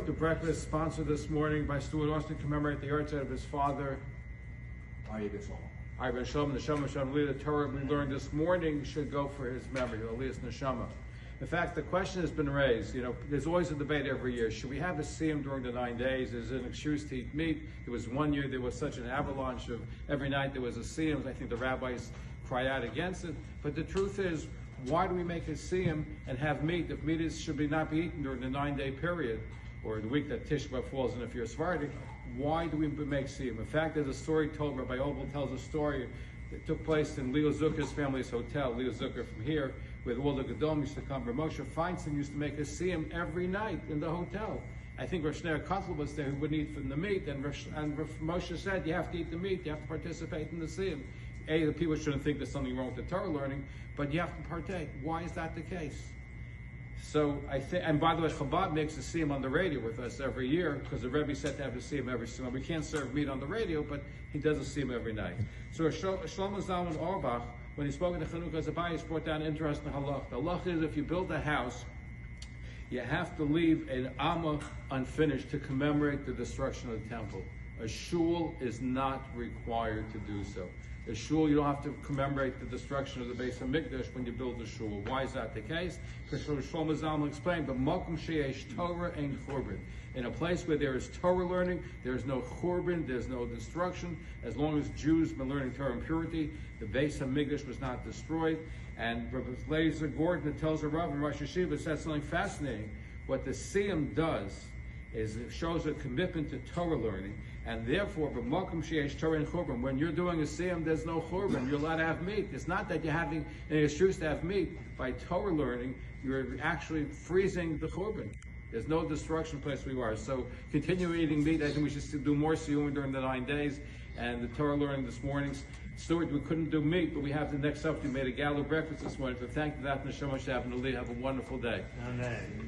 Book of Breakfast, sponsored this morning by Stuart Austin, commemorate the yahrzeit of his father, AM Minyan. The Torah we learned this morning should go for his memory, Elias Neshama. In fact, the question has been raised, there's always a debate every year. Should we have a siyum during the 9 days? Is it an excuse to eat meat? There was one year there was such an avalanche of every night there was a siyum. I think the rabbis cry out against it. But the truth is, why do we make a siyum and have meat if meat should not be eaten during the 9-day period, or the week that Tisha B'Av falls in if you're Sephardic? Why do we make siyum? In fact, there's a story told, Rabbi Obel tells a story that took place in Leo Zucker's family's hotel. Leo Zucker from here, where all the Gedolim used to come. Moshe Feinstein used to make a siyum every night in the hotel. I think Rosh Kotler was there who wouldn't eat from the meat, and Moshe said, you have to eat the meat, you have to participate in the siyum. The people shouldn't think there's something wrong with the Torah learning, but you have to partake. Why is that the case? So I think, and by the way, Chabad makes a siyum on the radio with us every year, because the Rabbi said to have a siyum every single. We can't serve meat on the radio, but he does a siyum every night. So Shlomo Zalman Auerbach, when he spoke at the Chanukah Zabayis, brought down an interesting halach. The halach is if you build a house, you have to leave an amma unfinished to commemorate the destruction of the temple. A shul is not required to do so. A shul, you don't have to commemorate the destruction of the Beis HaMikdash when you build a shul. Why is that the case? Because Shlomo Zalman explained, but Makom sheyesh Torah and Churban. In a place where there is Torah learning, there is no Churban, there's no destruction. As long as Jews been learning Torah and purity, the Beis HaMikdash was not destroyed. And Rabbi Lazer Gordon tells a Rav in Rosh Hashiva said something fascinating. What the siyum does is it shows a commitment to Torah learning, and therefore, b'makom sheyesh Torah and Churban, when you're doing a siyum, there's no Churban. You're allowed to have meat. It's not that you're having an excuse to have meat. By Torah learning, you're actually freezing the Churban. There's no destruction place we are. So continue eating meat. I think we should do more siyum during the 9 days. And the Torah learning this morning, Stuart, we couldn't do meat, but we have the next up. We made a gala breakfast this morning. So thank you for that. Neshama Shav and Ali. Have a wonderful day. Amen.